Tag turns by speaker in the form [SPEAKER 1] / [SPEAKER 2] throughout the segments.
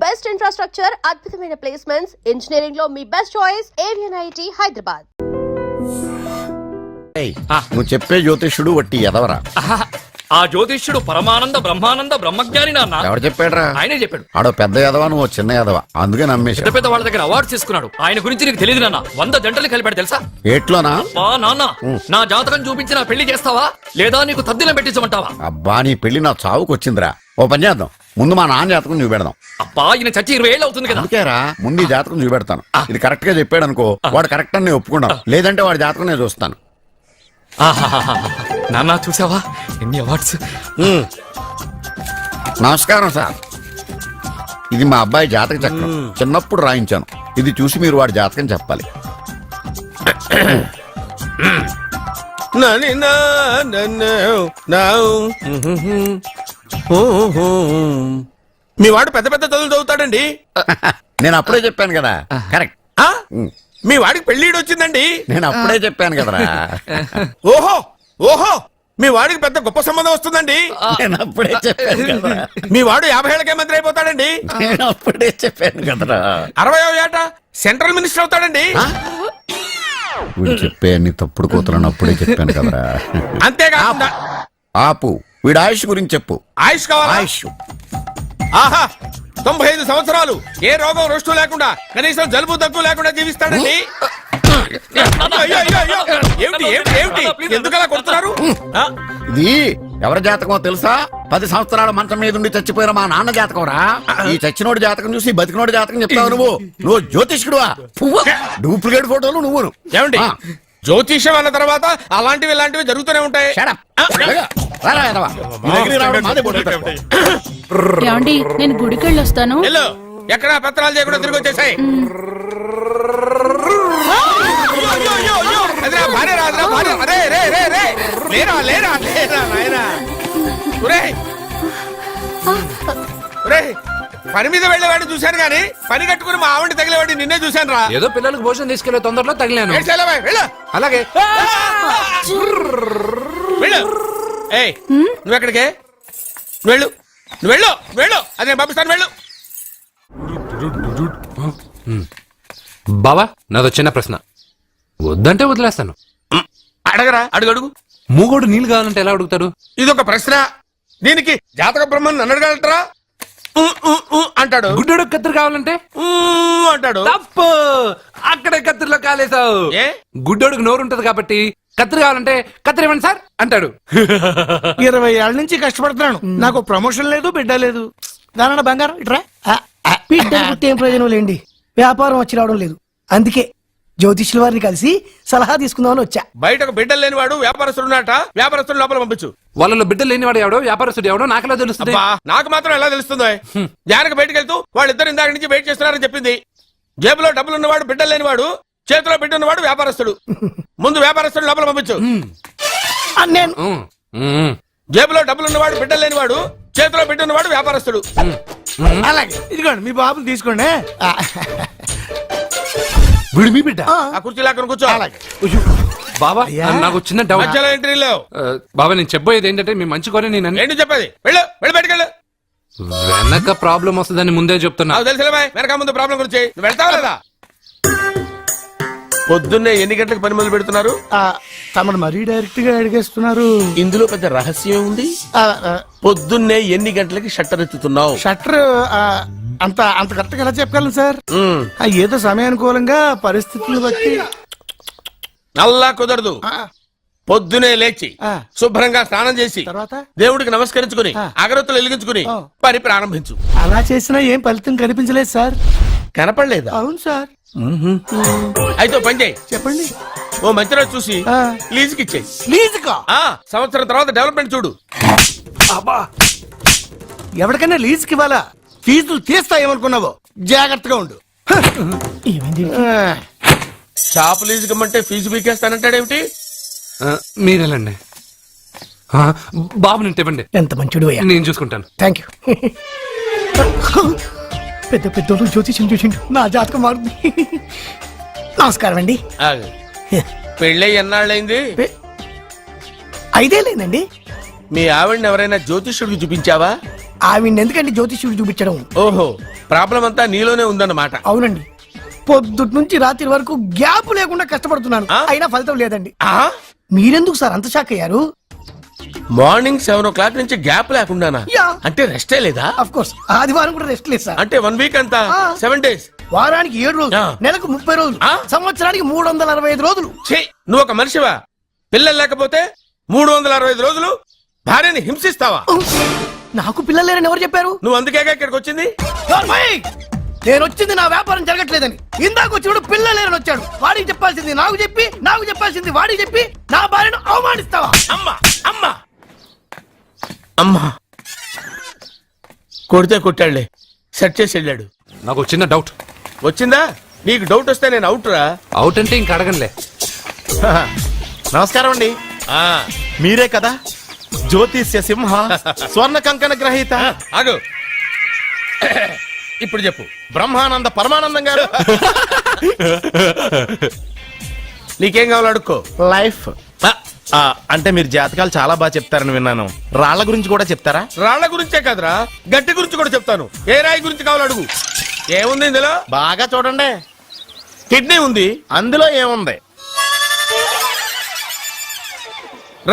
[SPEAKER 1] Best infrastructure, అద్భుతమైన placements, engineering లో మీ బెస్ట్ చాయిస్ ఏవియన్ ఐఐటి హైదరాబాద్.
[SPEAKER 2] నువ్వు చెప్పే జ్యోతిష్యుడు వట్టి ఎదవరా?
[SPEAKER 3] ఆ జ్యోతిష్యుడు పరమానంద బ్రహ్మానంద బ్రహ్మజ్ఞాని నాన్న.
[SPEAKER 2] ఎవరు చెప్పాడురా?
[SPEAKER 3] ఆయనే చెప్పాడు.
[SPEAKER 2] ఆడో పెద్ద ఎదవా, నువ్వు చిన్న ఎదవా, అందుకే నమ్మేశా.
[SPEAKER 3] పెద్ద పెద్ద వాళ్ళ దగ్గర అవార్డు తీసుకున్నాడు. ఆయన గురించి నీకు తెలియదు నాన్న. 100 జంటలు కలిపాడు తెలుసా?
[SPEAKER 2] ఏట్లోనా?
[SPEAKER 3] నాన్న, నా జాతకం చూపించి నా పెళ్లి చేస్తావా లేదా నీకు తద్దిలం పెట్టించమంటావా?
[SPEAKER 2] అబ్బా, నీ పెళ్లి నా చావుకు వచ్చిందిరా. ఓ పని చేద్దాం, ముందు మా నాన్న జాతకం చూపెడదాం.
[SPEAKER 3] అబ్బా, ఈయన చచ్చి 20 ఏళ్ళు అవుతుంది కదా.
[SPEAKER 2] అందుకేరా ముందు ఈ జాతకం చూపెడతాను. ఇది కరెక్ట్ గా చెప్పాడు అనుకో, వాడు కరెక్ట్ అని నేను ఒప్పుకున్నాను. లేదంటే వాడి జాతకం నేను చూస్తాను.
[SPEAKER 3] నాన్న, చూసావా ఎన్ని అవార్డ్స్?
[SPEAKER 2] నమస్కారం సార్, ఇది మా అబ్బాయి జాతక చక్రం. చిన్నప్పుడు రాయించాను. ఇది చూసి మీరు వాడి జాతకం చెప్పాలి.
[SPEAKER 4] మీ వాడు పెద్ద పెద్ద చదువులు చదువుతాడండి.
[SPEAKER 2] నేను అప్పుడే చెప్పాను కదా. కరెక్ట్.
[SPEAKER 4] మీ వాడికి పెళ్లిడు వచ్చిందండి.
[SPEAKER 2] నేను అప్పుడే చెప్పాను కదరా.
[SPEAKER 4] ఓహో ఓహో, మీ వాడికి పెద్ద గొప్ప సంబంధం వస్తుందండి.
[SPEAKER 2] నేను అప్పుడే చెప్పాను కదా.
[SPEAKER 4] మీ వాడు 50 ఏళ్ళకే మంత్రి అయిపోతాడండి.
[SPEAKER 2] నేను అప్పుడే చెప్పాను కదరా.
[SPEAKER 4] 60వ ఏట సెంట్రల్ మినిస్టర్ అవుతాడండి.
[SPEAKER 2] వీడు చెప్పే అన్ని తప్పుడు కూతురని అప్పుడే చెప్పాను కదరా.
[SPEAKER 4] అంతేకాకుండా
[SPEAKER 2] ఆపు, వీడి ఆయుష్ గురించి చెప్పు.
[SPEAKER 4] ఆయుష్ కావాలా?
[SPEAKER 2] ఆయుష్
[SPEAKER 4] ఆహా, 95 సంవత్సరాలు ఏ రోగం రుష్టు లేకుండా, కనీసం జలుబు దగ్గు లేకుండా జీవిస్తాడండి. ఏమిటి ఏమిటి ఏమిటి, ఎందుకలా కొడుతున్నారు?
[SPEAKER 2] ఇది ఎవరి జాతకమో తెలుసా? 10 సంవత్సరాల మంచం మీద ఉండి చచ్చిపోయిన మా నాన్న జాతకం రా. ఈ చచ్చినోడి జాతకం చూసి బతికినోడి జాతకం చెప్తావు నువ్వు జ్యోతిష్కుడువా? డూప్లికేట్ ఫోటోలు నువ్వు.
[SPEAKER 4] ఏమండి, జ్యోతిష్యం అన్న తర్వాత అలాంటివి ఇలాంటివి జరుగుతూనే ఉంటాయి.
[SPEAKER 5] ఏమండి, నేను గుడికి వెళ్ళి వస్తాను.
[SPEAKER 4] ఎక్కడ పత్రాలు చేయకుండా తిరిగి వచ్చేసాయి. పని మీద వెళ్ళేవాడిని చూశాను గానీ పని కట్టుకుని మా ఆవిడ తగిలేవాడిని నిన్నే చూశాను రా.
[SPEAKER 3] ఏదో పిల్లలకు భోజనం తీసుకెళ్లే తొందరలో తగిలాను.
[SPEAKER 4] అలాగే వెళ్ళు. నువ్వెక్కడికే? వెళ్ళు వెళ్ళు వెళ్ళు, అదే పంపిస్తాను, వెళ్ళు.
[SPEAKER 6] బావా, నాదో చిన్న ప్రశ్న. వద్దంటే వదిలేస్తాను.
[SPEAKER 4] అడగరా, అడుగు అడుగు.
[SPEAKER 6] మూగోడు నీళ్ళు కావాలంటే ఎలా అడుగుతాడు?
[SPEAKER 4] ఇదొక ప్రశ్న. దీనికి జాతక బ్రహ్మను నన్ను అడగలటరా? అంటాడు.
[SPEAKER 6] గుడ్డోడు కత్తిరి కావాలంటే
[SPEAKER 4] అంటాడు.
[SPEAKER 6] తప్పు, అక్కడే కత్తిరిలో కాలేసావు. గుడ్డోడుకు నోరు ఉంటది కాబట్టి కత్తిరి కావాలంటే కత్తిరి ఇవ్వండి సార్ అంటాడు.
[SPEAKER 7] 20 ఏళ్ల నుంచి కష్టపడుతున్నాను, నాకు ప్రమోషన్ లేదు, బిడ్డ లేదు. దానన్న బంగారం ఇట్రా. బిడ్డ పుట్టి ఏం ప్రయోజనం లేండి, వ్యాపారం వచ్చి రావడం లేదు. అందుకే జ్యోతిష్యుల వారిని కలిసి సలహా తీసుకుందామని వచ్చా.
[SPEAKER 4] బయటకు బిడ్డలు లేనివాడు వ్యాపారస్తుడు ఉన్నట. వ్యాపారస్తుడు లోపల పంపించు.
[SPEAKER 6] వాళ్ళలో బిడ్డలు లేనివాడు ఎవడో వ్యాపారస్తుడు ఎవడో నాకెలా తెలుస్తుంది?
[SPEAKER 4] నాకు మాత్రం ఎలా తెలుస్తుందో? జానకి బయటకు వెళ్తూ వాళ్ళిద్దరు ఇందాక నుంచి వెయిట్ చేస్తున్నారని చెప్పింది. జేబులో డబ్బులు ఉన్నవాడు బిడ్డలు లేనివాడు, చేతిలో బిడ్డ ఉన్నవాడు వ్యాపారస్తుడు. ముందు వ్యాపారస్తుడు లోపల పంపించు.
[SPEAKER 7] నేను
[SPEAKER 4] జేబులో డబ్బులు ఉన్నవాడు బిడ్డలు లేనివాడు, చేతిలో బిడ్డ ఉన్నవాడు వ్యాపారస్తుడు.
[SPEAKER 7] అలాగే, ఇదిగోండి మీ బాబుని తీసుకోండి.
[SPEAKER 6] వీడు మీ బిడ్డ?
[SPEAKER 4] ఆ కుర్చీ లాక్కని కూర్చో.
[SPEAKER 6] బాబా, నాకు చిన్న డౌట్.
[SPEAKER 4] మధ్యలో ఎంట్రీ లేవు.
[SPEAKER 6] బాబా, నేను చెప్పబోయేది ఏంటంటే మీ మంచి కోరే నేను
[SPEAKER 4] ఏంటి చెప్పేది? వెళ్ళు వెళ్ళి బయటకెళ్ళు.
[SPEAKER 6] వెనక ప్రాబ్లం వస్తుందని ముందే చెప్తున్నా.
[SPEAKER 4] తెలుసులే బాయ్, వెనక ముందు ప్రాబ్లం గురించి. నువ్వు వెళ్తావా లేదా? పొద్దున్నే ఎన్ని గంటలకు పని మొదలు పెడుతున్నారు?
[SPEAKER 7] తమను మరీ డైరెక్ట్ గా అడిగేస్తున్నారు.
[SPEAKER 4] ఇందులో పెద్ద రహస్యం ఉంది. పొద్దున్నే ఎన్ని గంటలకి షట్టర్ ఎత్తుతున్నావు?
[SPEAKER 7] షట్టర్ అంత అంత కరెక్ట్ గా ఎలా చెప్పగలను సార్? ఏదో సమయానుకూలంగా పరిస్థితులను బట్టి.
[SPEAKER 4] అల్లా కుదరదు. పొద్దునే లేచి శుభ్రంగా స్నానం చేసి తర్వాత దేవుడికి నమస్కరించుకుని అగరత్తులు వెలిగించుకుని పని ప్రారంభించు.
[SPEAKER 7] అలా చేసినా ఏం ఫలితం కనిపించలేదు సార్.
[SPEAKER 4] కనపడలేదా?
[SPEAKER 7] అవును సార్.
[SPEAKER 4] అయితే పని చేయి.
[SPEAKER 7] చెప్పండి.
[SPEAKER 4] ఓ మంచి రోజు చూసి లీజుకి ఇచ్చేయి.
[SPEAKER 7] లీజుకా?
[SPEAKER 4] సంవత్సరం తర్వాత డెవలప్మెంట్ చూడు.
[SPEAKER 7] ఎవరికైనా లీజుకి ఇవ్వాలా? ఫీజులు తీస్తాయేమనుకున్నావో, జాగ్రత్తగా ఉండు.
[SPEAKER 4] షాప్ లీజుకి ఇమ్మంటే ఫీజు పీకేస్తానంటాడేమిటి?
[SPEAKER 6] మీరెళ్ళండి బాబు, నేను ఇవ్వండి.
[SPEAKER 7] ఎంత మంచిడు,
[SPEAKER 6] నేను చూసుకుంటాను.
[SPEAKER 7] Thank you. పెద్ద పెద్దోళ్ళు జ్యోతిష్యం చూసిండు, నా జాతకం మారుంది. నమస్కారం అండి.
[SPEAKER 4] పెళ్ళై ఎన్నాళ్ళైంది?
[SPEAKER 7] 5 ఏళ్ళైందండి.
[SPEAKER 4] మీ ఆవిడని ఎవరైనా జ్యోతిష్యుడికి చూపించావా?
[SPEAKER 7] ఆవిడ ఎందుకండి జ్యోతిష్యుడు చూపించడం?
[SPEAKER 4] ఓహో, ప్రాబ్లం అంతా నీలోనే ఉందన్నమాట.
[SPEAKER 7] అవునండి, పొద్దుటి నుంచి రాత్రి వరకు గ్యాప్ లేకుండా కష్టపడుతున్నాను,
[SPEAKER 4] ఆ?
[SPEAKER 7] అయినా ఫలితం లేదండి.
[SPEAKER 4] ఆ?
[SPEAKER 7] మీరెందుకు సార్ అంత షాక్ అయ్యారు?
[SPEAKER 4] మార్నింగ్ 7 o'clock నుంచి గ్యాప్ లేకుండానా?
[SPEAKER 7] యా.
[SPEAKER 4] అంటే రెస్టే లేదా?
[SPEAKER 7] అఫ్ కోర్స్ ఆదివారం కూడా రెస్ట్ లేదు సార్.
[SPEAKER 4] అంటే 1 week అంతా
[SPEAKER 7] ఆ.
[SPEAKER 4] 7 days.
[SPEAKER 7] వారానికి 7 రోజులు,
[SPEAKER 4] ఆ.
[SPEAKER 7] నెలకు 30 రోజులు,
[SPEAKER 4] ఆ?
[SPEAKER 7] సంవత్సరానికి 365 రోజులు.
[SPEAKER 4] ఛీ, నువ్వు ఒక మనిషివా? పిల్లలు లేకపోతే 365 రోజులు భార్యని హింసిస్తావా?
[SPEAKER 7] నాకు పిల్లలు లేరని ఎవరు చెప్పారు?
[SPEAKER 4] నువ్వు అందుకేగా ఇక్కడికి వచ్చింది.
[SPEAKER 7] నార్మల్! నేను వచ్చింది నా వ్యాపారం జరగట్లేదని. ఇందాక వచ్చినప్పుడు పిల్లలు లేరని వచ్చాడు. వాడికి చెప్పాల్సింది నాకు చెప్పి, నాకు చెప్పాల్సింది వాడికి చెప్పి నా భార్యను అవమానిస్తావా?
[SPEAKER 4] అమ్మా అమ్మా అమ్మా, కొడితే కొట్టాడులే, సెట్ చేసి వెళ్ళాడు.
[SPEAKER 6] నాకు ఒక చిన్న డౌట్.
[SPEAKER 4] వచ్చిందా? నీకు డౌట్ వస్తే నేను అవుట్ రా.
[SPEAKER 6] అవుట్ అంటే ఇంక అడగనులే.
[SPEAKER 8] నమస్కారం అండి. మీరే కదా జ్యోతిష్య సింహ స్వర్ణ కంకణ గ్రహీత
[SPEAKER 4] ఆగు. ఇప్పుడు చెప్పు.
[SPEAKER 8] బ్రహ్మానంద పరమానందం గారు.
[SPEAKER 4] నీకేం కావాలో అడుక్కో.
[SPEAKER 8] లైఫ్ అంటే మీరు జాతకాలు చాలా బాగా చెప్తారని విన్నాను. రాళ్ల గురించి కూడా చెప్తారా?
[SPEAKER 4] రాళ్ల గురించే కాదురా, గట్టి గురించి కూడా చెప్తాను. ఏ రాయి గురించి కావాలో అడుగు. ఏముంది ఇందులో?
[SPEAKER 8] బాగా చూడండి.
[SPEAKER 4] కిడ్నీ ఉంది.
[SPEAKER 8] అందులో ఏముంది?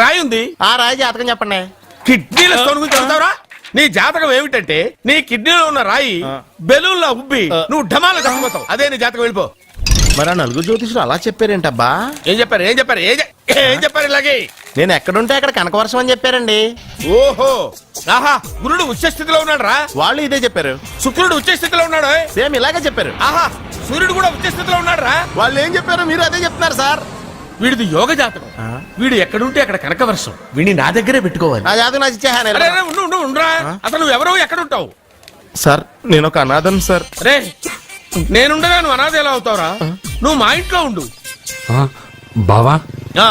[SPEAKER 4] రాయి ఉంది.
[SPEAKER 8] ఆ రాయి జాతకం చెప్పండి.
[SPEAKER 4] కిడ్నీల స్టోన్ గురించి చెప్తావురా? నీ జాతకం ఏమిటంటే నీ కిడ్నీలో ఉన్న రాయి బెలూన్లా ఉబ్బి నువ్వు ఢమాల చచ్చిపోతావు. అదే నీ జాతకం. వెళ్ళిపో.
[SPEAKER 8] మరి ఆ నలుగురు జ్యోతిషులు అలా చెప్పారేంటబ్బా?
[SPEAKER 4] ఏం చెప్పారు? ఏం చెప్పారు? ఏం చెప్పారు ఇలాగే?
[SPEAKER 8] నేను ఎక్కడుంటే అక్కడ కనకవర్షం అని చెప్పారండి.
[SPEAKER 4] ఓహో, ఆహా, గురుడు ఉచ్చ స్థితిలో ఉన్నాడు రా.
[SPEAKER 8] వాళ్ళు ఇదే చెప్పారు.
[SPEAKER 4] శుక్రుడు ఉచ్చ స్థితిలో ఉన్నాడు.
[SPEAKER 8] సేమ్ ఇలాగే చెప్పారు.
[SPEAKER 4] ఆహా, సూర్యుడు కూడా ఉచ్చ స్థితిలో ఉన్నాడు రా.
[SPEAKER 8] వాళ్ళు ఏం చెప్పారు మీరు అదే చెప్తున్నారు సార్.
[SPEAKER 4] వీడిది యోగ జాతకం. వీడు ఎక్కడుంటే అక్కడ కనకవర్షం. వీడిని నా దగ్గరే పెట్టుకోవాలి.
[SPEAKER 8] నా జాతకం నాకు ఇచ్చేహాను.
[SPEAKER 4] అరే, అరే, ఉండురా. అసలు నువ్వు ఎవరో ఎక్కడుంటావు?
[SPEAKER 8] సార్ నేను ఒక అనాథను సార్.
[SPEAKER 4] రే, నేనుండగా నువ్వు అనాథ ఎలా అవుతావురా? నువ్వు మా ఇంట్లో ఉండు.
[SPEAKER 6] బావా,
[SPEAKER 4] ఆ,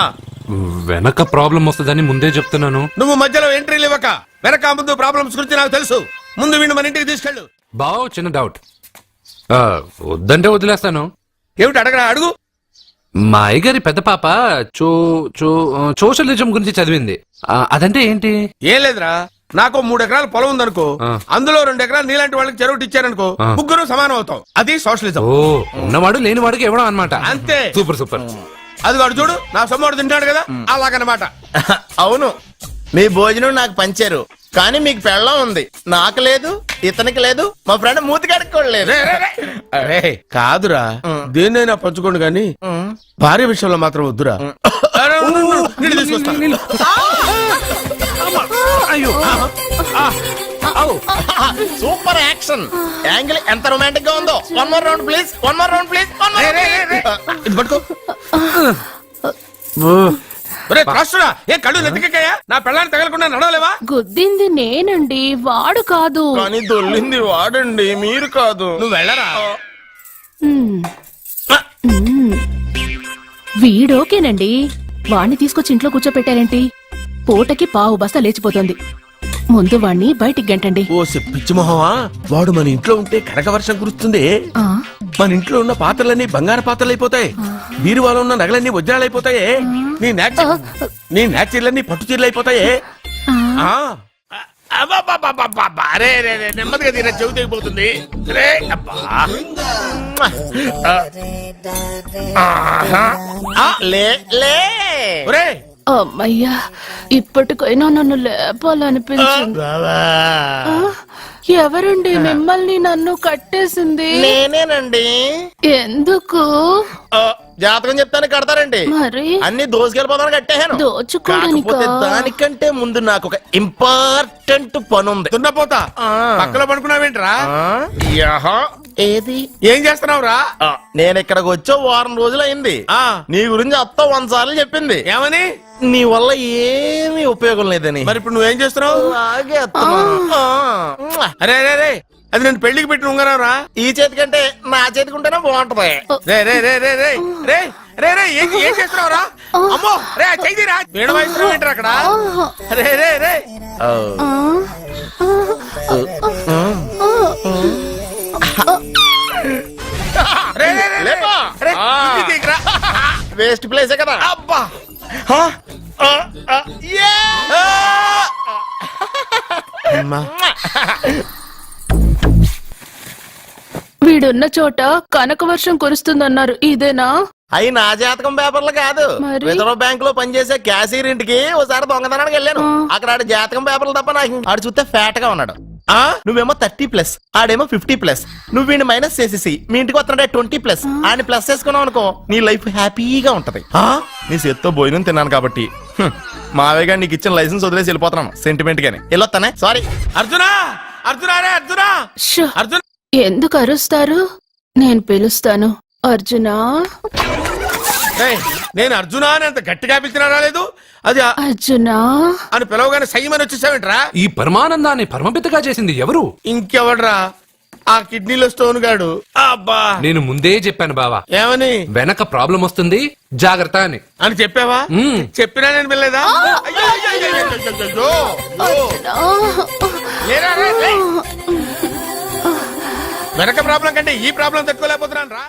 [SPEAKER 6] వెనక ప్రాబ్లం వస్తుందని ముందే చెప్తున్నాను.
[SPEAKER 4] నువ్వు మధ్యలో ఎంట్రీలు ఇవ్వక. వెనక ముందు ప్రాబ్లమ్స్ గురించి నాకు తెలుసు. ముందు వీడిని మన ఇంటికి తీసుకెళ్ళు.
[SPEAKER 6] బావా, చిన్న డౌట్. వద్దంటే వదిలేస్తాను.
[SPEAKER 4] ఏమిటి అడగరా? అడుగు.
[SPEAKER 6] మా అయ్యగారి పెద్ద పాప సోషలిజం గురించి చదివింది. అదంటే ఏంటి?
[SPEAKER 4] ఏం లేదురా, నాకు 3 ఎకరాల పొలం ఉందనుకో, అందులో 2 ఎకరాలు నీలాంటి వాళ్ళకి చెరువు ఇచ్చారనుకో, ముగ్గురు సమానం అవుతాం. అది సోషలిజం.
[SPEAKER 6] ఓ, ఉన్నవాడు లేనివాడికి ఇవ్వడం అనమాట.
[SPEAKER 4] అంతే.
[SPEAKER 6] Super super.
[SPEAKER 4] అది వాడు చూడు, నా సొమ్మడు తింటాడు కదా, అలాగనమాట.
[SPEAKER 8] అవును, మీ భోజనం నాకు పంచారు, కానీ మీకు పెళ్ళం ఉంది, నాకు లేదు, ఇతనికి లేదు, మా ఫ్రెండ్ మూతి కడుక్కోలేదు.
[SPEAKER 4] అరే కాదురా, దేన్నైనా పంచుకోండి గాని భార్య విషయంలో మాత్రం వద్దురా. అరే, ఉండు, నీళ్ళు తీసుకొస్తా.
[SPEAKER 6] అయ్యో,
[SPEAKER 8] సూపర్ యాక్షన్ యాంగిల్ ఎంత రొమాంటిక్ గా ఉందో. One more round please, one more round please.
[SPEAKER 4] ఇది పట్టుకో. ఒరే త్రాసుడా, ఏ కళ్ళు నెత్తికెక్కాయా? నా పెళ్ళాన్ని తగలకుండా నడవలేవా?
[SPEAKER 5] గుద్దింది నేనండి, వాడు కాదు.
[SPEAKER 8] కానీ దొల్లింది వాడండి, మీరు కాదు.
[SPEAKER 4] నువ్వు వెళ్ళరా.
[SPEAKER 5] వీడోకేనండి, వాణ్ణి తీసుకొచ్చి ఇంట్లో కూర్చోపెట్టారేంటి? పూటకి పావు బస్తా లేచిపోతుంది. ముందు వాణ్ణి బయటికి గంటండి.
[SPEAKER 4] ఓ పిచ్చి మొహమా, వాడు మన ఇంట్లో ఉంటే కనకవర్షం కురుస్తుంది.
[SPEAKER 5] ఆ,
[SPEAKER 4] మన ఇంట్లో ఉన్న పాత్రలన్నీ బంగారు పాత్రలు అయిపోతాయి. బీరువాలో ఉన్న నగలన్నీ వజ్రాలు అయిపోతాయి. నీ నాచీర్లన్నీ పట్టు చీరలు అయిపోతాయి. అరే నెమ్మదిగా తీరా, చెవి తెగిపోతుంది. రే అబ్బా.
[SPEAKER 8] లే లే
[SPEAKER 4] ఒరే,
[SPEAKER 5] అమ్మయ్యా, ఇప్పటికైనా నన్ను లేపాలనిపించింది. ఆ, ఎవరండి మిమ్మల్ని నన్ను కట్టేసింది?
[SPEAKER 8] నేనేనండి.
[SPEAKER 5] ఎందుకు?
[SPEAKER 8] జాతకం చెప్తాను కడతారండి.
[SPEAKER 5] మరి
[SPEAKER 8] అన్ని దోసుకెళ్ళిపోతాను కట్టేహాను.
[SPEAKER 5] దోచుకోడానికా?
[SPEAKER 8] కాకపోతే దానికంటే ముందు నాకు ఒక ఇంపార్టెంట్ పని ఉంది.
[SPEAKER 4] దున్నపోతా, పక్కలో పడుకున్నావేంట్రా?
[SPEAKER 8] ఏది?
[SPEAKER 4] ఏం చేస్తున్నావురా?
[SPEAKER 8] నేను ఇక్కడికి వచ్చే వారం రోజులు అయింది. నీ గురించి అత్త 100 సార్లు చెప్పింది.
[SPEAKER 4] ఏమని?
[SPEAKER 8] నీ వల్ల ఏమీ ఉపయోగం లేదని.
[SPEAKER 4] మరి ఇప్పుడు నువ్వేం చేస్తున్నావు?
[SPEAKER 8] అలాగే అత్తమా.
[SPEAKER 4] అరే అరే రే, అది నేను పెళ్లికి పెట్టిన ఉంగరం రా.
[SPEAKER 8] ఈ చేతి కంటే నా చేతికి ఉంటేనే బాగుంటది.
[SPEAKER 4] రే రే రే రే రే రే రే రే ఏం చేస్తున్నావు రా? అమ్మో రే, చెయ్యిరా. వీణ వయసు ఏంటారు అక్కడ? రే రే రే
[SPEAKER 8] వేస్ట్ ప్లేసే కదా.
[SPEAKER 5] వీడున్న చోట కనక వర్షం కురుస్తుందన్నారు ఇదేనా?
[SPEAKER 8] అయి నా జాతకం పేపర్లు కాదు.
[SPEAKER 5] మరి?
[SPEAKER 8] రిజర్వ్ బ్యాంక్ లో పనిచేసే క్యాషియర్ ఇంటికి ఒకసారి దొంగతనానికి వెళ్ళాను. అక్కడ ఆడ జాతకం పేపర్లు తప్ప నాకు ఆడు చూస్తే ఫ్యాట్ గా ఉన్నాడు. నువ్వేమో 30+, ఆడేమో 50+. నువ్వు వీడిని మైనస్ చేసేసి మీ ఇంటికి వస్తున్నాడే 20+. ఆయన ప్లస్ చేసుకున్నావు అనుకో నీ లైఫ్ హ్యాపీగా ఉంటది. నీ చేత్తో భోజనం తిన్నాను కాబట్టి మావేగా నీకు ఇచ్చిన లైసెన్స్ వదిలేసి వెళ్ళిపోతున్నాను సెంటిమెంట్ గానే. వెళ్ళొస్తానే. సారీ.
[SPEAKER 4] అర్జునా అర్జునా రే అర్జునా
[SPEAKER 5] షో!
[SPEAKER 4] అర్జున్
[SPEAKER 5] ఎందుకు అరుస్తారు? నేను పిలుస్తాను. అర్జునా,
[SPEAKER 4] నేను అర్జునా అని అంత గట్టిగా పిలిచినా రాలేదు. అది
[SPEAKER 5] అర్జునా
[SPEAKER 4] అని పిలవగానే సైమని వచ్చేసావేంట్రా?
[SPEAKER 6] ఈ పరమానందాన్ని పరమపితగా చేసింది ఎవరు?
[SPEAKER 4] ఇంకెవడ్రా? ఆ కిడ్నీలో స్టోన్ గాడు. అబ్బా
[SPEAKER 6] నేను ముందే చెప్పాను బావా,
[SPEAKER 4] ఏమని?
[SPEAKER 6] వెనక ప్రాబ్లం వస్తుంది జాగ్రత్త అని.
[SPEAKER 4] అని చెప్పావా?
[SPEAKER 6] మ్మ్.
[SPEAKER 4] చెప్పినా నేను వెళ్ళలేదా? అయ్యో, అయ్యో, అయ్యో, అయ్యో, అయ్యో, అయ్యో. లేరా, రే, లే. వెనక ప్రాబ్లం కంటే ఈ ప్రాబ్లం తట్టుకోలేకపోతున్నాను రా.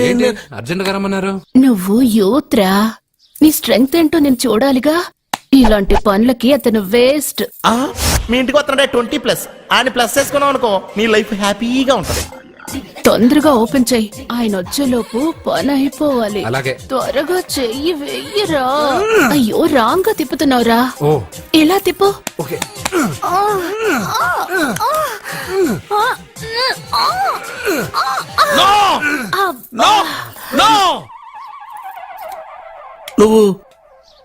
[SPEAKER 6] ఏంటి అర్జెంట్ గా రమ్మన్నారు?
[SPEAKER 5] నువ్వు యూత్రా, నీ స్ట్రెంగ్త్ ఏంటో నేను చూడాలిగా. ఇలాంటి పనులకి అతను వేస్ట్.
[SPEAKER 8] మీ ఇంటికి వస్తున్నాడే 20+. ఆయన ప్లస్ చేసుకున్నావు అనుకో నీ లైఫ్ హ్యాపీగా ఉంటది.
[SPEAKER 5] తొందరగా ఓపెన్ చెయ్యి, ఆయన వచ్చేలోపు పని అయిపోవాలి.
[SPEAKER 6] అలాగే.
[SPEAKER 5] త్వరగా చెయ్యి వెయ్యరా. అయ్యో రాంగ్ గా తిప్పుతున్నావురా.
[SPEAKER 6] ఓ
[SPEAKER 5] ఎలా తిప్పు.
[SPEAKER 6] ఓకే.
[SPEAKER 4] నో! నో! నో!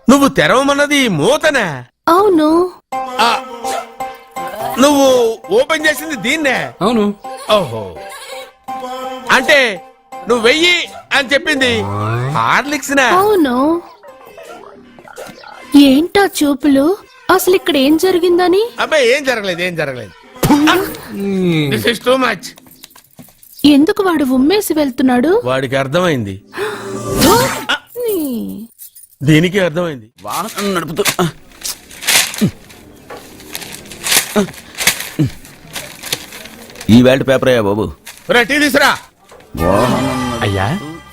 [SPEAKER 4] నువ్వు తెరవమన్నది మూతనే.
[SPEAKER 5] అవును.
[SPEAKER 4] ఆ, నువ్వు ఓపెన్ చేసింది దీన్నే.
[SPEAKER 6] అవును.
[SPEAKER 4] ఓహో, అంటే నువ్వు వెయ్యి అని చెప్పింది హార్లిక్స్ నా?
[SPEAKER 5] అవును. ఏంటా చూపులు? అసలు ఇక్కడ ఏం జరిగిందని?
[SPEAKER 4] అబ్బాయి ఏం జరగలేదు, ఏం జరగలేదు. This is too much.
[SPEAKER 5] ఎందుకు వాడు ఉమ్మేసి వెళ్తున్నాడు?
[SPEAKER 4] వాడికి అర్థమైంది,
[SPEAKER 5] నీ.
[SPEAKER 4] దీనికి అర్థమైంది.
[SPEAKER 2] వాహనం నడుపుతూ ఈ వేల్ట్ పేపర్ అయ్యా బాబు.
[SPEAKER 4] రా, టీ తీసురా.
[SPEAKER 9] అయ్యా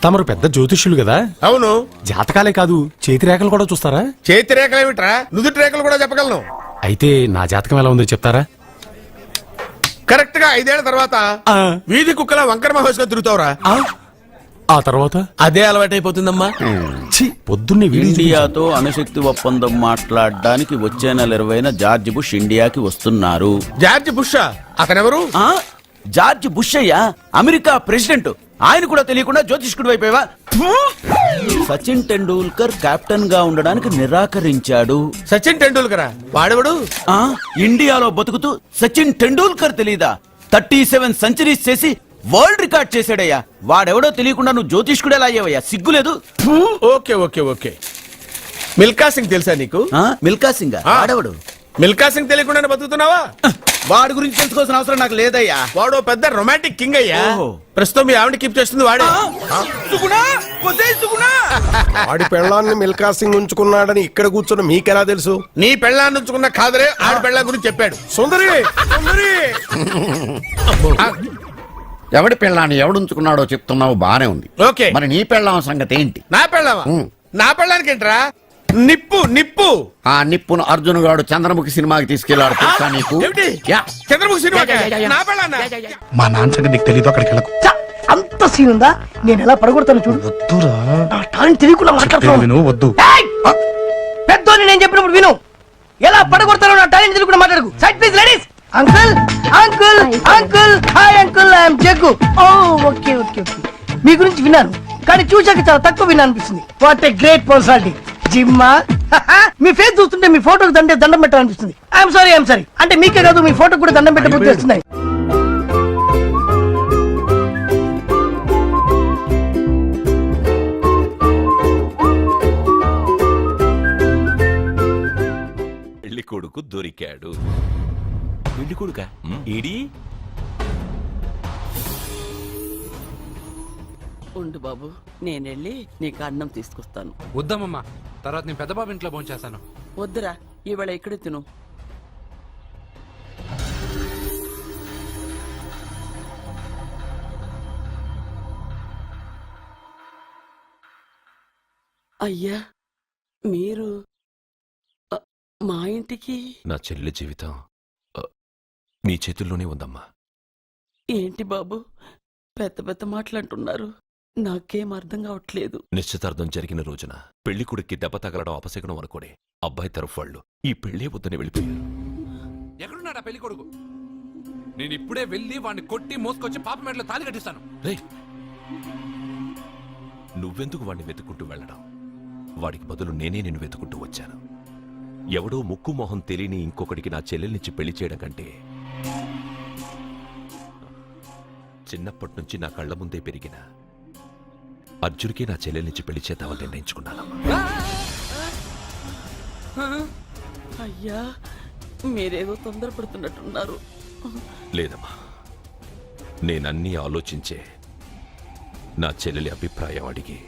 [SPEAKER 9] తమరు పెద్ద జ్యోతిష్యులు కదా,
[SPEAKER 4] అవును.
[SPEAKER 9] జాతకాలే కాదు చేతి రేఖలు కూడా చూస్తారా?
[SPEAKER 4] చేతి రేఖలు ఏమిట్రా, నుదుటి రేఖలు కూడా చెప్పగలను.
[SPEAKER 9] అయితే నా జాతకం ఎలా ఉందో చెప్తారా?
[SPEAKER 4] కరెక్ట్ గా 5 ఏళ్ల తర్వాత వీధి కుక్కల వంకర మహోత్సవం తిరుగుతావురా.
[SPEAKER 9] ఆ తర్వాత
[SPEAKER 4] అదే అలవాటైపోతుందమ్మా.
[SPEAKER 9] ఛీ, పొద్దున్నే వీడియో
[SPEAKER 2] ఇండియాతో అణుశక్తి ఒప్పందం మాట్లాడడానికి వచ్చే నెల 20న జార్జ్ బుష్ ఇండియాకి వస్తున్నారు.
[SPEAKER 4] జార్జ్ బుష్ అతనెవరు?
[SPEAKER 2] జార్జ్ బుష్ అయ్యా, అమెరికా ప్రెసిడెంట్. ఆయన కూడా తెలియకుండా జ్యోతిష్కుడు వైపోయావా? సచిన్ టెండూల్కర్ కెప్టెన్ గా ఉండడానికి నిరాకరించాడు.
[SPEAKER 4] సచిన్ టెండూల్కరా? వాడెవడు?
[SPEAKER 2] ఇండియాలో బతుకుతూ సచిన్ టెండూల్కర్ తెలీదా? 37 సెంచరీస్ చేసి వరల్డ్ రికార్డ్ చేశాడయ్యా. వాడెవడో తెలియకుండా నువ్వు జ్యోతిష్కుడు ఎలా అయ్యావయ్యా? సిగ్గులేదు.
[SPEAKER 4] Okay okay okay. Milkha Singh తెలుసా నీకు?
[SPEAKER 2] మిల్కా సింగ్ వాడెవడు?
[SPEAKER 4] మిల్కా సింగ్ తెలియకుండా బతుకుతున్నావా?
[SPEAKER 2] వాడి గురించి తెలుసుకోవాల్సిన అవసరం నాకు లేదయ్యా.
[SPEAKER 4] వాడు పెద్ద రొమాంటిక్ కింగ్ అయ్యా.
[SPEAKER 2] ఓహో.
[SPEAKER 4] ప్రస్తుతం మీ ఆవిడ కీప్ చేస్తుంది వాడే.
[SPEAKER 10] వాడి పెళ్ళాన్ని మిల్కా సింగ్ ఉంచుకున్నాడని ఇక్కడ కూర్చున్న మీకెలా తెలుసు?
[SPEAKER 4] నీ పెళ్ళాన్ని ఉంచుకున్న కాదరే ఆడి పెళ్ళ గురించి చెప్పాడు.
[SPEAKER 10] సుందరి సుందరి
[SPEAKER 2] ఎవడి పెళ్ళాన్ని ఎవడుంచుకున్నాడో చెప్తున్నావు బానే ఉంది.
[SPEAKER 4] ఓకే,
[SPEAKER 2] మరి నీ పెళ్ళాం సంగతి ఏంటి?
[SPEAKER 4] నా పెళ్ళావా? నా పెళ్ళానికి ఏంట్రా? నిప్పు నిప్పు.
[SPEAKER 2] ఆ నిప్పును అర్జున్ గాడు చంద్రముఖి సినిమాకి తీసుకెళ్లాడు తెలుసా నీకు?
[SPEAKER 4] ఏమిటి?
[SPEAKER 2] యా.
[SPEAKER 4] చంద్రముఖి సినిమా నా పెళ్ళాన్నా?
[SPEAKER 9] మా నాన్న సంగతి నీకు తెలీదు, అక్కడికి వెళ్ళకు.
[SPEAKER 7] అంత సీన్ ఉందా? నేను ఎలా పడగొడతాను చూడు.
[SPEAKER 9] వద్దురా,
[SPEAKER 7] నా టాలెంట్ తెలియకుండా మాట్లాడుతున్నావు.
[SPEAKER 9] విను, వద్దు.
[SPEAKER 7] పెద్దోని నేను చెప్పినప్పుడు విను. ఎలా పడగొడతానో నా టాలెంట్ తెలియకుండా మాట్లాడకు. Side please ladies. Uncle uncle uncle hi uncle, I'm Jaggu. Oh okay okay okay. మీ గురించి విన్నాను కానీ చూశాక చాలా తక్కువ విన్నా అనిపిస్తుంది. What a great personality. జిమ్మా మీ ఫేస్ చూస్తుంటే మీ ఫోటోకి దండం పెట్టాలనిపిస్తుంది. ఐఎమ్ సారీ అంటే మీకే కాదు మీ ఫోటోకి కూడా దండం పెట్టబోతు వస్తున్నాయి.
[SPEAKER 11] పెళ్లి కొడుకు దొరికాడు. పెళ్లి కొడుక ఈడి
[SPEAKER 12] ఉండు బాబు, నేనెళ్ళి నీకు అన్నం తీసుకొస్తాను.
[SPEAKER 6] వద్దామమ్మా, తర్వాత నేను పెద్ద బాబు ఇంట్లో భోంచేస్తాను.
[SPEAKER 12] వద్దురా, ఇవాళ ఇక్కడే తిను. అయ్యా మీరు మా ఇంటికి.
[SPEAKER 11] నా చెల్లి జీవితం మీ చేతుల్లోనే ఉందమ్మా.
[SPEAKER 12] ఏంటి బాబు పెద్ద పెద్ద మాటలంటున్నారు? నాకేం అర్థం కావట్లేదు.
[SPEAKER 11] నిశ్చితార్థం జరిగిన రోజున పెళ్లి కొడుక్కి దెబ్బ తగలడం అపశకునం అనుకోని అబ్బాయి తరఫు వాళ్ళు ఈ పెళ్లే వద్దని వెళ్ళిపోయారు.
[SPEAKER 6] ఎక్కడున్నాడా పెళ్లి కొడుకు? నేను ఇప్పుడే వెళ్ళి వాడిని కొట్టి మోసుకొచ్చి పాప మెడలో తాళి కట్టిస్తాను.
[SPEAKER 11] రేయ్, నువ్వెందుకు వాడిని వెతుక్కుంటూ వెళ్ళడం? వాడికి బదులు నేనే నిన్ను వెతుకుంటూ వచ్చాను. ఎవడో ముక్కు మొహం తెలియని ఇంకొకడికి నా చెల్లెల్నిచ్చి పెళ్లి చేయడం కంటే చిన్నప్పటి నుంచి నా కళ్ళ ముందే పెరిగిన అర్జున్కి నా చెల్లెల్నిచ్చి పెళ్లి చేద్దామని నిర్ణయించుకున్నానమ్మా.
[SPEAKER 12] అయ్యా మీరేదో తొందరపడుతున్నట్టున్నారు.
[SPEAKER 11] లేదమ్మా, నేనన్నీ ఆలోచించే నా చెల్లెలి అభిప్రాయం అడిగి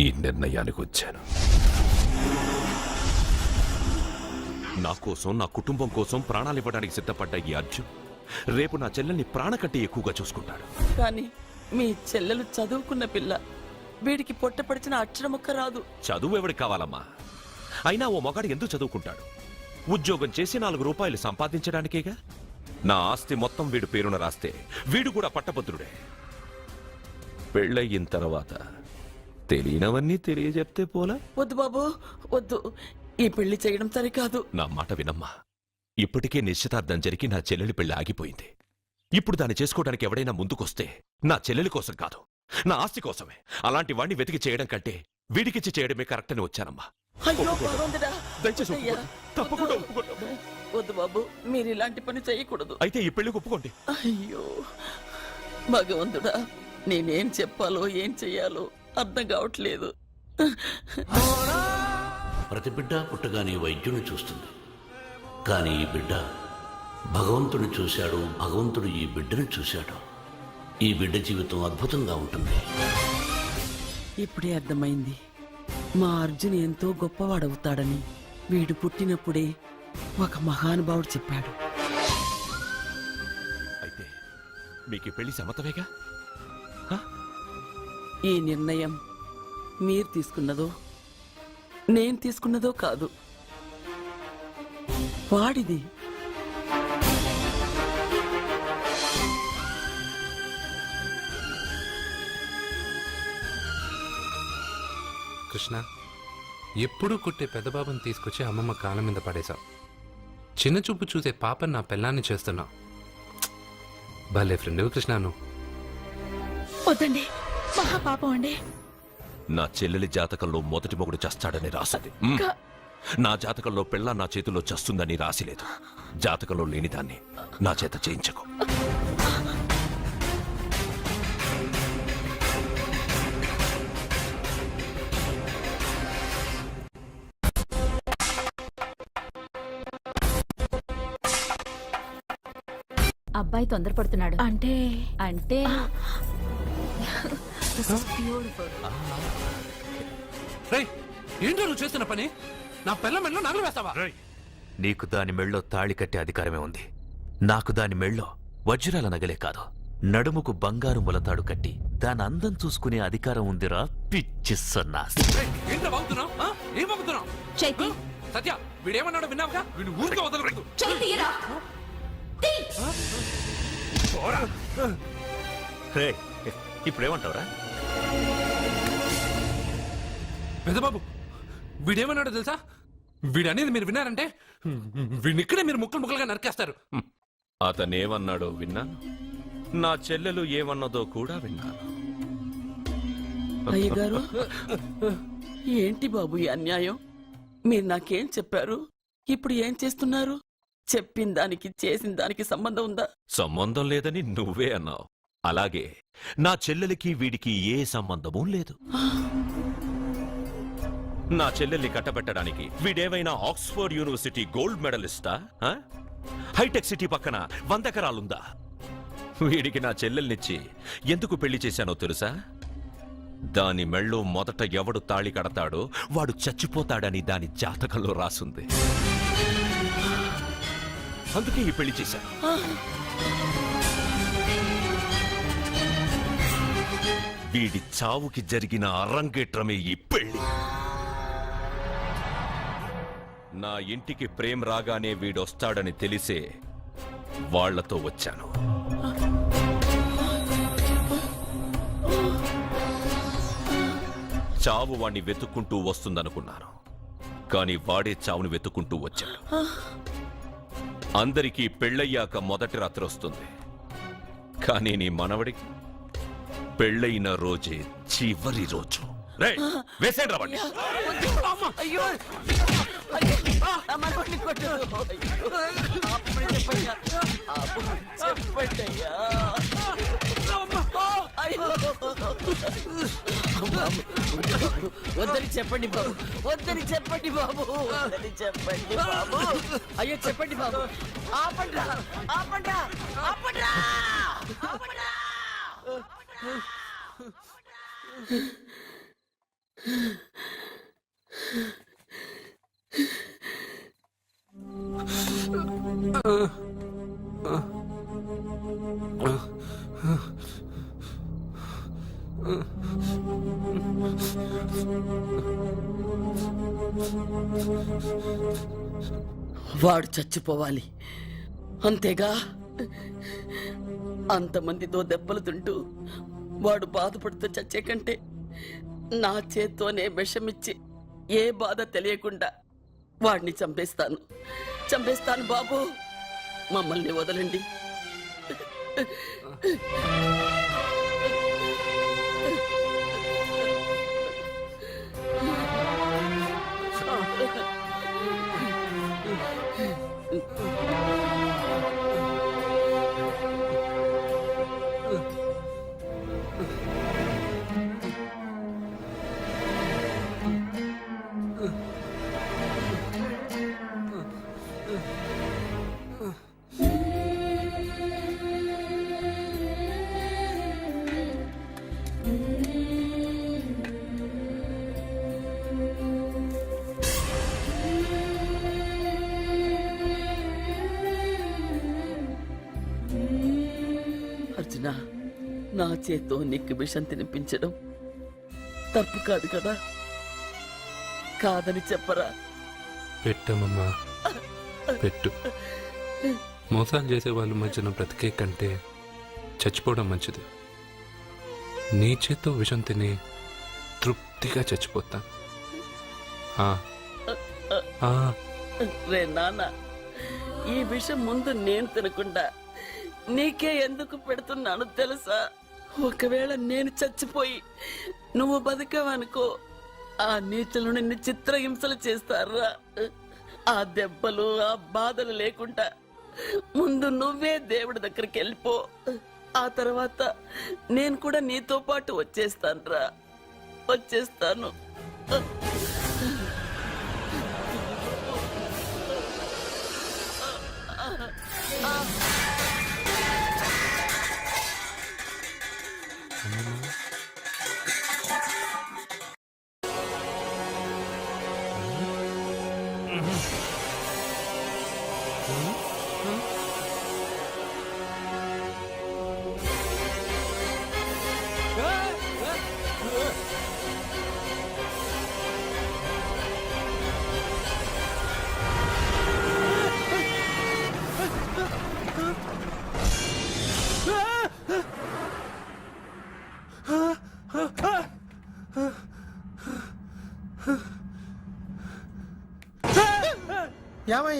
[SPEAKER 11] ఈ నిర్ణయానికి వచ్చాను. నా కోసం, నా కుటుంబం కోసం ప్రాణాలు ఇవ్వడానికి సిద్ధపడ్డ ఈ అర్జున్ రేపు నా చెల్లెల్ని ప్రాణ కంటే ఎక్కువగా చూసుకుంటాడు.
[SPEAKER 12] కానీ మీ చెల్లెలు చదువుకున్న పిల్ల, వీడికి పొట్టపడిచిన అక్షరముక్క రాదు.
[SPEAKER 11] చదువు ఎవడికి కావాలమ్మా? అయినా ఓ మగాడు ఎందుకు చదువుకుంటాడు? ఉద్యోగం చేసి 4 రూపాయలు సంపాదించడానికేగా. నా ఆస్తి మొత్తం వీడు పేరున రాస్తే వీడు కూడా పట్టభద్రుడే. పెళ్ళయిన తర్వాత తెలియనవన్నీ తెలియజెప్తే పోలా?
[SPEAKER 12] వద్దు బాబు వద్దు, ఈ పెళ్లి చేయడం సరికాదు.
[SPEAKER 11] నా మాట వినమ్మా. ఇప్పటికే నిశ్చితార్థం జరిగి నా చెల్లెలి పెళ్లి ఆగిపోయింది. ఇప్పుడు దాన్ని చేసుకోవడానికి ఎవడైనా ముందుకొస్తే నా చెల్లెలి కోసం కాదు, నా ఆస్తి కోసమే. అలాంటి వాణ్ణి వెతికి చేయడం కంటే వీడికిచ్చి చేయడమే కరెక్ట్ అని వచ్చానమ్మా.
[SPEAKER 12] అయ్యో భగవంతుడా,
[SPEAKER 11] దయచేసి
[SPEAKER 12] అయ్యా,
[SPEAKER 11] తప్పకుండా
[SPEAKER 12] వద్దు.
[SPEAKER 11] ఒప్పుకోండి.
[SPEAKER 12] వద్దు బాబు, మీరు ఇలాంటి పని చేయకూడదు.
[SPEAKER 11] అయితే ఈ పెళ్లికి ఒప్పుకోండి.
[SPEAKER 12] అయ్యో భగవంతుడా, నేనేం చెప్పాలో ఏం చెయ్యాలో అర్థం కావట్లేదు.
[SPEAKER 13] ప్రతి బిడ్డ పుట్టగానే వైద్యుని చూస్తుంది, కానీ ఈ బిడ్డ భగవంతుడు చూశాడు, భగవంతుడు ఈ బిడ్డను చూశాడు. ఈ బిడ్డ జీవితం అద్భుతంగా ఉంటుంది.
[SPEAKER 12] ఇప్పుడే అర్థమైంది, మా అర్జున్ ఎంతో గొప్పవాడవుతాడని. వీడు పుట్టినప్పుడే ఒక మహానుభావుడు చెప్పాడు.
[SPEAKER 11] అయితే మీకు ఈ పెళ్లి సమ్మతమేగా?
[SPEAKER 12] ఈ నిర్ణయం మీరు తీసుకున్నదో నేను తీసుకున్నదో కాదు, వాడిది.
[SPEAKER 6] కృష్ణ, ఎప్పుడూ కుట్టే పెద్దబాబుని తీసుకొచ్చి అమ్మమ్మ కాళ్ళ మీద పడేశావు. చిన్న చూపు చూసే పాపని నా పెళ్ళాన్ని చేస్తున్నావు. భలే ఫ్రెండ్ కృష్ణ నువ్వు.
[SPEAKER 5] వద్దండి, మహాపాపం అండి.
[SPEAKER 11] నా చెల్లెలి జాతకంలో మొదటి మొగుడు చస్తాడని రాసింది. నా జాతకంలో పెళ్ళ నా చేతిలో చస్తుందని రాసిలేదు. జాతకంలో లేనిదాన్ని నా చేత చేయించకు.
[SPEAKER 5] అబ్బాయి తొందరపడుతున్నాడు. అంటే అంటే
[SPEAKER 6] రేయ్, ఏంటో నువ్వు చేస్తున్న పని? నా పిల్ల మెళ్ళలో నగలు వేస్తావా?
[SPEAKER 11] నీకు దాని మెళ్ళో తాళి కట్టే అధికారమే ఉంది. నాకు దాని మెళ్ళో వజ్రాల నగలే కాదు, నడుముకు బంగారు ములతాడు కట్టి దాని అందం చూసుకునే అధికారం ఉందిరా పిచ్చి సన్నాసి.
[SPEAKER 6] ఏంటో బాగుతున్నావు? ఏం బాగుతున్నావు?
[SPEAKER 5] చైతి,
[SPEAKER 6] సత్య, వీడేమన్నాడో విన్నావుగా? వీడు ఊరికే వదలకూడదు.
[SPEAKER 11] ఇప్పుడేమంటావురా?
[SPEAKER 6] పెద్దబాబు, వీడేమన్నాడో తెలుసా? వీడనేది మీరు విన్నారంటే వీడినిక్కడే మీరు ముక్కలు ముక్కలుగా నరికేస్తారు.
[SPEAKER 11] అతనేమన్నాడో విన్నాను, నా చెల్లెలు ఏమన్నదో కూడా విన్నాను.
[SPEAKER 12] అయ్యగారు, ఏంటి బాబు ఈ అన్యాయం? మీరు నాకేం చెప్పారు, ఇప్పుడు ఏం చేస్తున్నారు? చెప్పిన దానికి చేసిన దానికి సంబంధం ఉందా?
[SPEAKER 11] సంబంధం లేదని నువ్వే అన్నావు. అలాగే నా చెల్లెలికి వీడికి ఏ సంబంధమూ లేదు. నా చెల్లెల్ని కట్టబెట్టడానికి వీడేమైనా ఆక్స్ఫర్డ్ యూనివర్సిటీ గోల్డ్ మెడలిస్టా? హైటెక్ సిటీ పక్కన 100 ఎకరాలుందా? వీడికి నా చెల్లెల్నిచ్చి ఎందుకు పెళ్లి చేశానో తెలుసా? దాని మెళ్ళో మొదట ఎవడు తాళి కడతాడో వాడు చచ్చిపోతాడని దాని జాతకంలో రాసుంది. అందుకే ఈ పెళ్లి చేశాను. వీడి చావుకి జరిగిన అరంగేట్రమే ఈ పెళ్లి. నా ఇంటికి ప్రేమ్ రాగానే వీడొస్తాడని తెలిసే వాళ్లతో వచ్చాను. చావు వాణ్ణి వెతుక్కుంటూ వస్తుందనుకున్నాను, కాని వాడే చావుని వెతుక్కుంటూ వచ్చాడు. అందరికీ పెళ్ళయ్యాక మొదటి రాత్రి వస్తుంది, కానీ నీ మనవడికి పెళ్ళైన రోజే చివరి రోజు. వేసేయండి రా వాణ్ణి.
[SPEAKER 12] అయ్యో నా మనవడిని కొట్టు. అప్పుడే చెప్పయ్యా, చెప్పండయ్యా. వద్దని చెప్పండి బాబు, వద్దని చెప్పండి బాబు, వద్దని చెప్పండి బాబు. అయ్యో చెప్పండి బాబు. ఆపండ్రా, ఆపండ్రా, ఆపండ్రా, ఆపండ్రా. వాడు చచ్చిపోవాలి అంతేగా. అంతమందితో దెబ్బలు తింటూ వాడు బాధపడుతూ చచ్చే కంటే నా చేత్తోనే విషమిచ్చి ఏ బాధ తెలియకుండా వాడిని చంపేస్తాను, చంపేస్తాను బాబు. మమ్మల్ని వదలండి. అర్జున, నా చేత్తో నీకు విషం తినిపించడం తప్పు కాదు కదా? కాదని చెప్పరా?
[SPEAKER 6] పెట్టమమ్మా, పెట్టు. మోసాలు చేసే వాళ్ళ మధ్యన బ్రతికే కంటే చచ్చిపోవడం మంచిది. నీ చేత్తో విషం తిని తృప్తిగా చచ్చిపోతా.
[SPEAKER 12] రే నాన్న, ఈ విషయం ముందు నేను తినకుండా నీకే ఎందుకు పెడుతున్నాను తెలుసా? ఒకవేళ నేను చచ్చిపోయి నువ్వు బతికావనుకో, ఆ నీచులు నిన్ను చిత్రహింసలు చేస్తారా? ఆ దెబ్బలు ఆ బాధలు లేకుండా ముందు నువ్వే దేవుడి దగ్గరికి వెళ్ళిపో. ఆ తర్వాత నేను కూడా నీతో పాటు వచ్చేస్తానురా, వచ్చేస్తాను.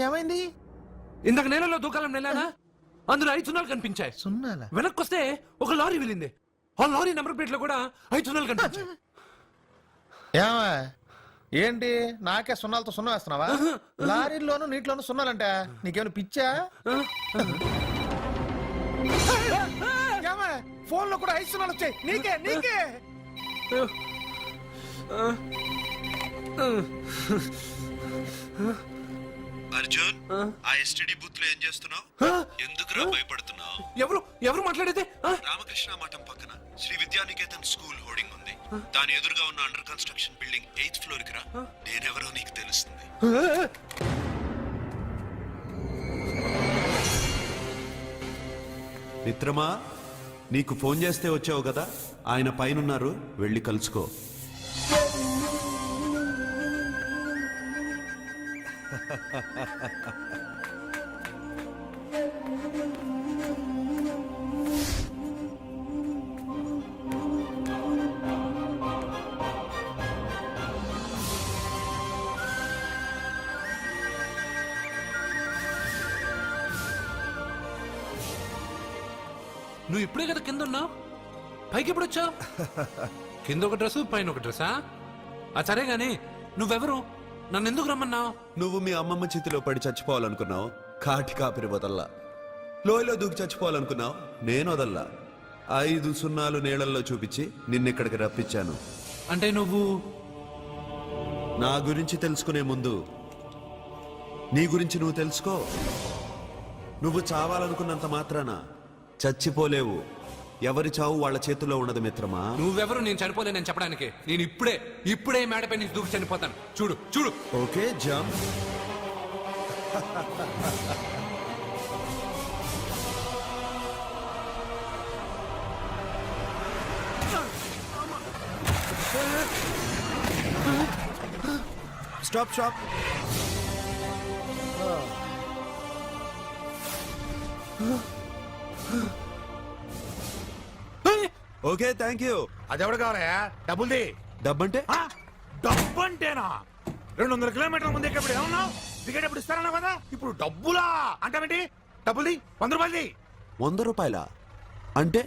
[SPEAKER 7] ఏమైంది?
[SPEAKER 6] ఇందాక నేలలో దూకాలం నెలానా, అందులో 5 సున్నాలు కనిపించాయి.
[SPEAKER 7] సున్నాలా?
[SPEAKER 6] వెనక్కొస్తే ఒక లారీ వెళ్ళింది. ఆ లారీ నెంబర్ ప్లేట్ లో కూడా 5 సున్నాలు కనిపించాయి.
[SPEAKER 8] ఏంటి నాకే సున్నాలతో సున్నా వేస్తున్నావా? లారీల్లోనూ నీటిలోనూ సున్నాలంటే నీకేమైనా పిచ్చా? ఫోన్ లో కూడా 5 సున్నాలు వచ్చాయి. నీకే నీకే
[SPEAKER 9] అర్జున్, ఆ ఎస్టీడీ బూత్ లో ఏం చేస్తున్నావు? ఎందుకురా భయపడుతున్నావు?
[SPEAKER 6] ఎవరు మాట్లాడేది?
[SPEAKER 9] రామకృష్ణ మఠం పక్కన శ్రీ విద్యానికేతన్ స్కూల్ హోర్డింగ్ ఉంది. దాని ఎదురుగా ఉన్న under construction building 8th floor కి రా. నేనెవరో నీకు తెలుస్తుంది.
[SPEAKER 14] మిత్రమా, నీకు ఫోన్ చేస్తే వచ్చావు కదా, ఆయన పైనున్నారు, వెళ్ళి కలుసుకో.
[SPEAKER 6] నువ్వు ఇప్పుడే కదా కింద ఉన్నావు, పైకి ఎప్పుడు వచ్చావు? కింద ఒక డ్రెస్, పైన ఒక డ్రెస్సా? సరే గాని నువ్వెవరు? నన్ను ఎందుకు రమ్మన్నావు?
[SPEAKER 14] నువ్వు మీ అమ్మమ్మ చేతిలో పడి చచ్చిపోవాలనుకున్నావు, కాటి కాపిరి వదల్లా. లోయలో దూకి చచ్చిపోవాలనుకున్నావు, నేను వదల్లా. 5 సున్నాలు నీళ్ళల్లో చూపించి నిన్నిక్కడికి రప్పించాను.
[SPEAKER 6] అంటే నువ్వు
[SPEAKER 14] నా గురించి తెలుసుకునే ముందు నీ గురించి నువ్వు తెలుసుకో. నువ్వు చావాలనుకున్నంత మాత్రాన చచ్చిపోలేవు. ఎవరి చావు వాళ్ళ చేతుల్లో ఉండదు మిత్రమా.
[SPEAKER 6] నువ్వెవరు నేను చనిపోలేనని చెప్పడానికి? నేను ఇప్పుడే మేడపై నుంచి దూకి చనిపోతాను. చూడు చూడు.
[SPEAKER 14] Okay jump. Stop stop. Okay thank you.
[SPEAKER 4] అది ఎవడు కావాలయా? డబ్బుల్ది.
[SPEAKER 14] డబ్బంటే
[SPEAKER 4] డబ్బు అంటేనా? 200 కిలోమీటర్ల ముందు ఎక్కడ ఏమన్నావు? టికెట్ ఎప్పుడు ఇస్తారన్నావు కదా, ఇప్పుడు డబ్బులా అంటావేంటి? డబ్బుల్ది 100 రూపాయలది.
[SPEAKER 14] 100 రూపాయల అంటే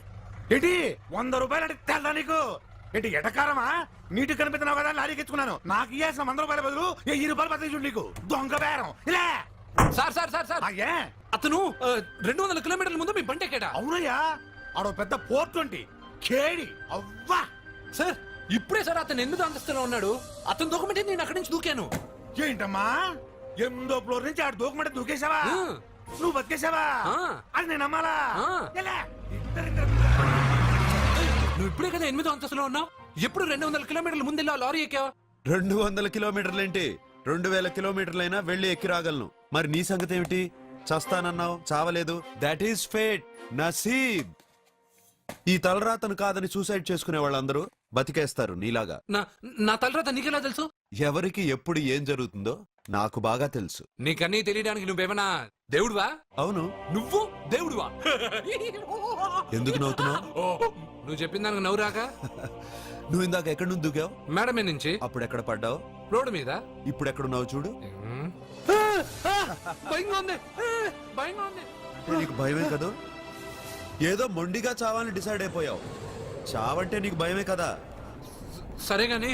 [SPEAKER 4] ఏంటి 100 రూపాయలు అంటే తెల్దా నీకు? ఏంటి ఎటకారమా? నీటి కనిపిస్తున్నావు కదా లారీకి ఎత్తుకున్నాను. నాకు ఇయ్యాల్సిన 100 రూపాయల బదులు 1000 రూపాయలు బదిలీ చూడు నీకు. దొంగ బేరం ఇలా.
[SPEAKER 6] సార్ సార్ సార్ సార్
[SPEAKER 4] అయ్యే
[SPEAKER 6] అతను 200 కిలోమీటర్ల ముందు మీ బండి ఎక్కాడా?
[SPEAKER 4] అవునయ్యా, ఆడో పెద్ద పోర్ట్ వంటి కేడి అవ్వా.
[SPEAKER 6] సార్ ఇప్పుడే సార్ అతను 8వ అంతస్తులో ఉన్నాడు. అతను దూకమంటే నేను అక్కడి నుంచి దూకాను.
[SPEAKER 4] ఏంటమ్మా 8వ ఫ్లోర్ నుంచి ఆడు దూకమంటే దూకేశావా? నువ్వు బతికేశావా? అది నేను నమ్మాలా? ఎలా?
[SPEAKER 6] నువ్వు ఇప్పుడే కదా 8వ అంతస్తులో ఉన్నావు. ఎప్పుడు 200 కిలోమీటర్ల ముందు ఇలా లారీ ఎక్కావా?
[SPEAKER 14] 200 కిలోమీటర్లేంటి, 2000 కిలోమీటర్లైనా వెళ్ళి ఎక్కి రాగలను. మరి నీ సంగతి ఏమిటి? చస్తానన్నావు, చావలేదు. That is fate, నసీబ్. ఈ తలరాతను కాదని సూసైడ్ చేసుకునే వాళ్ళందరూ బతికేస్తారు నీలాగా.
[SPEAKER 6] నా తలరాత నీకెలా తెలుసు?
[SPEAKER 14] ఎవరికి ఎప్పుడు ఏం జరుగుతుందో నాకు బాగా తెలుసు.
[SPEAKER 6] నీకన్నీ తెలియడానికి నువ్వేమన్నా దేవుడువా?
[SPEAKER 14] అవును.
[SPEAKER 6] నువ్వు దేవుడువా?
[SPEAKER 14] ఎందుకు నవ్వుతున్నావు?
[SPEAKER 6] నువ్వు చెప్పిన దానికి నవ్వు రాక?
[SPEAKER 14] నువ్వు ఇందాక ఎక్కడి నుంచి దూకావు?
[SPEAKER 6] మేడమే నుంచి.
[SPEAKER 14] అప్పుడు ఎక్కడ పడ్డావు?
[SPEAKER 6] రోడ్డు మీద.
[SPEAKER 14] ఇప్పుడు ఎక్కడున్నావు చూడు.
[SPEAKER 6] భయంగా ఉంది, భయంగా ఉంది.
[SPEAKER 14] అంటే నీకు భయమే కదా? ఏదో మొండిగా చావాలని డిసైడ్ అయిపోయావు. చావంటే నీకు భయమే కదా?
[SPEAKER 6] సరే గాని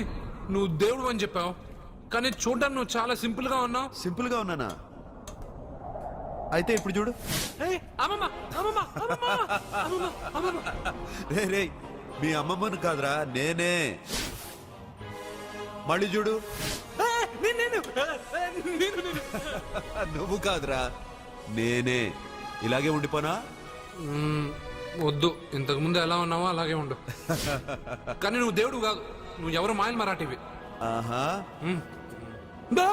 [SPEAKER 6] నువ్వు దేవుడు అని చెప్పావు, కానీ చూడ్డానికి నువ్వు చాలా సింపుల్ గా ఉన్నావు.
[SPEAKER 14] సింపుల్ గా ఉన్నానా? అయితే ఇప్పుడు చూడు. రే రే, మీ అమ్మమ్మను కాదురా, నేనే. మళ్ళీ చూడు. నువ్వు కాదురా, నేనే. ఇలాగే ఉండిపోనా?
[SPEAKER 6] వద్దు, ఇంతకు ముందు ఎలా ఉన్నావో అలాగే ఉండు. కానీ నువ్వు దేవుడు కాదు, నువ్వు ఎవరు మాయలు మరాఠీవి.
[SPEAKER 14] ఆహా,